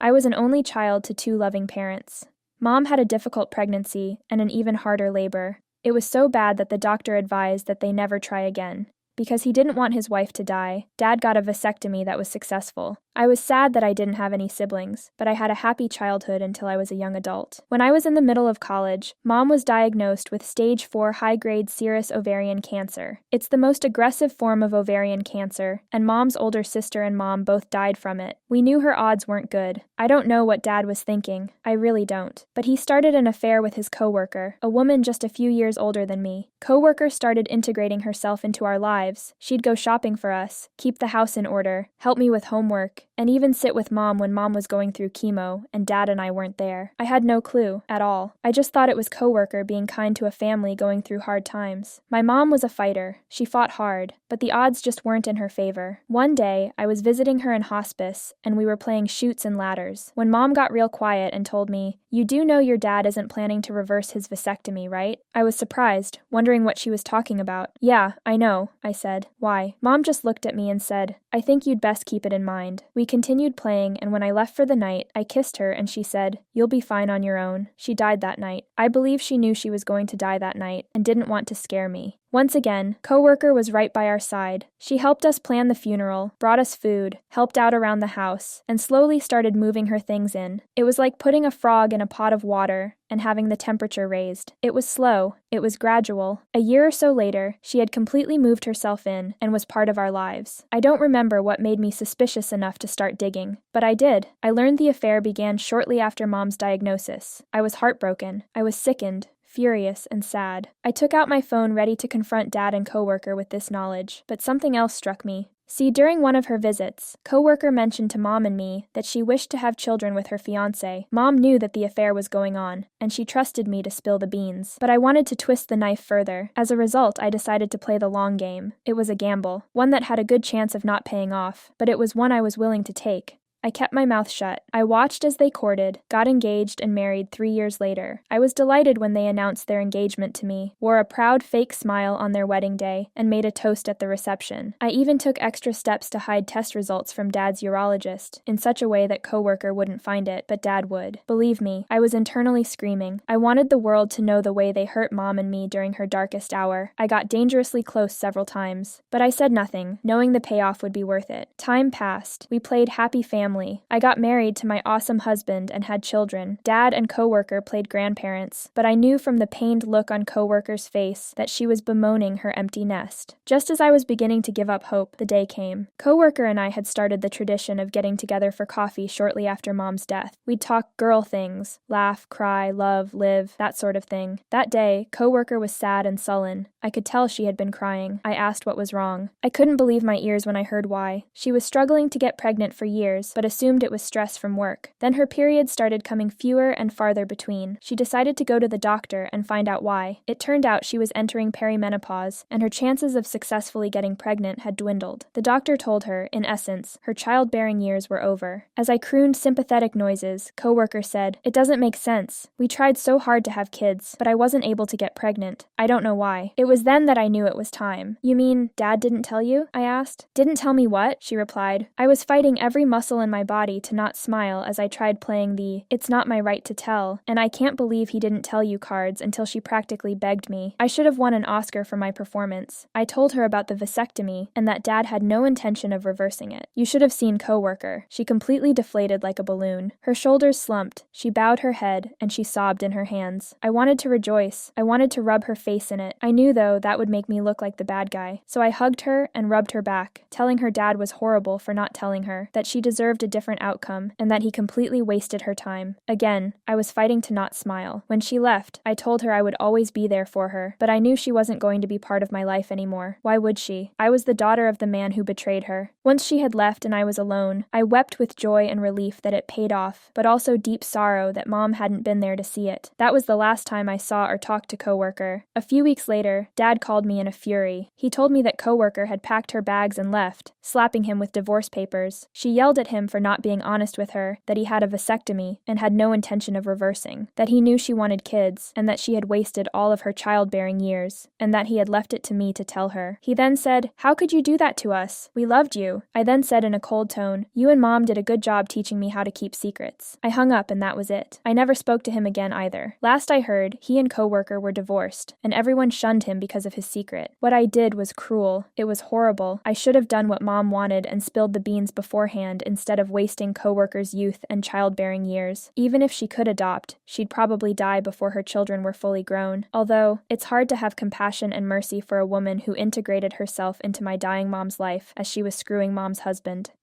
I was an only child to two loving parents. Mom had a difficult pregnancy and an even harder labor. It was so bad that the doctor advised that they never try again. Because he didn't want his wife to die, Dad got a vasectomy that was successful. I was sad that I didn't have any siblings, but I had a happy childhood until I was a young adult. When I was in the middle of college, Mom was diagnosed with stage 4 high-grade serous ovarian cancer. It's the most aggressive form of ovarian cancer, and Mom's older sister and Mom both died from it. We knew her odds weren't good. I don't know what Dad was thinking. I really don't. But he started an affair with his coworker, a woman just a few years older than me. Coworker started integrating herself into our lives. She'd go shopping for us, keep the house in order, help me with homework, and even sit with Mom when Mom was going through chemo and Dad and I weren't there. I had no clue at all. I just thought it was coworker being kind to a family going through hard times. My mom was a fighter. She fought hard, but the odds just weren't in her favor. One day, I was visiting her in hospice, and we were playing chutes and ladders, when Mom got real quiet and told me, "You do know your dad isn't planning to reverse his vasectomy, right?" I was surprised, wondering what she was talking about. "Yeah, I know," I said. "Why?" Mom just looked at me and said, "I think you'd best keep it in mind." We continued playing, and when I left for the night, I kissed her and she said, "You'll be fine on your own." She died that night. I believe she knew she was going to die that night and didn't want to scare me. Once again, coworker was right by our side. She helped us plan the funeral, brought us food, helped out around the house, and slowly started moving her things in. It was like putting a frog in a pot of water and having the temperature raised. It was slow. It was gradual. A year or so later, she had completely moved herself in and was part of our lives. I don't remember what made me suspicious enough to start digging, but I did. I learned the affair began shortly after Mom's diagnosis. I was heartbroken. I was sickened, furious, and sad. I took out my phone ready to confront Dad and coworker with this knowledge, but something else struck me. See, during one of her visits, coworker mentioned to Mom and me that she wished to have children with her fiancé. Mom knew that the affair was going on, and she trusted me to spill the beans. But I wanted to twist the knife further. As a result, I decided to play the long game. It was a gamble, one that had a good chance of not paying off, but it was one I was willing to take. I kept my mouth shut. I watched as they courted, got engaged, and married 3 years later. I was delighted when they announced their engagement to me, wore a proud fake smile on their wedding day, and made a toast at the reception. I even took extra steps to hide test results from Dad's urologist, in such a way that coworker wouldn't find it, but Dad would. Believe me, I was internally screaming. I wanted the world to know the way they hurt Mom and me during her darkest hour. I got dangerously close several times, but I said nothing, knowing the payoff would be worth it. Time passed. We played happy family. I got married to my awesome husband and had children. Dad and coworker played grandparents, but I knew from the pained look on coworker's face that she was bemoaning her empty nest. Just as I was beginning to give up hope, the day came. Coworker and I had started the tradition of getting together for coffee shortly after Mom's death. We'd talk girl things, laugh, cry, love, live, that sort of thing. That day, coworker was sad and sullen. I could tell she had been crying. I asked what was wrong. I couldn't believe my ears when I heard why. She was struggling to get pregnant for years, but assumed it was stress from work. Then her periods started coming fewer and farther between. She decided to go to the doctor and find out why. It turned out she was entering perimenopause, and her chances of successfully getting pregnant had dwindled. The doctor told her, in essence, her childbearing years were over. As I crooned sympathetic noises, coworker said, "It doesn't make sense. We tried so hard to have kids, but I wasn't able to get pregnant. I don't know why." It was then that I knew it was time. "You mean Dad didn't tell you?" I asked. "Didn't tell me what?" she replied. I was fighting every muscle in my body to not smile as I tried playing the "it's not my right to tell, and I can't believe he didn't tell you" cards until she practically begged me. I should have won an Oscar for my performance. I told her about the vasectomy and that Dad had no intention of reversing it. You should have seen coworker. She completely deflated like a balloon. Her shoulders slumped, she bowed her head, and she sobbed in her hands. I wanted to rejoice. I wanted to rub her face in it. I knew, though, that would make me look like the bad guy. So I hugged her and rubbed her back, telling her Dad was horrible for not telling her, that she deserved a different outcome, and that he completely wasted her time. Again, I was fighting to not smile. When she left, I told her I would always be there for her, but I knew she wasn't going to be part of my life anymore. Why would she? I was the daughter of the man who betrayed her. Once she had left and I was alone, I wept with joy and relief that it paid off, but also deep sorrow that Mom hadn't been there to see it. That was the last time I saw or talked to coworker. A few weeks later, Dad called me in a fury. He told me that coworker had packed her bags and left, slapping him with divorce papers. She yelled at him him for not being honest with her that he had a vasectomy and had no intention of reversing, that he knew she wanted kids, and that she had wasted all of her childbearing years, and that he had left it to me to tell her. He then said, "How could you do that to us? We loved you." I then said in a cold tone, "You and Mom did a good job teaching me how to keep secrets." I hung up and that was it. I never spoke to him again either. Last I heard, he and coworker were divorced, and everyone shunned him because of his secret. What I did was cruel. It was horrible. I should have done what Mom wanted and spilled the beans beforehand instead of wasting coworker's youth and childbearing years. Even if she could adopt, she'd probably die before her children were fully grown. Although, it's hard to have compassion and mercy for a woman who integrated herself into my dying mom's life as she was screwing Mom's husband.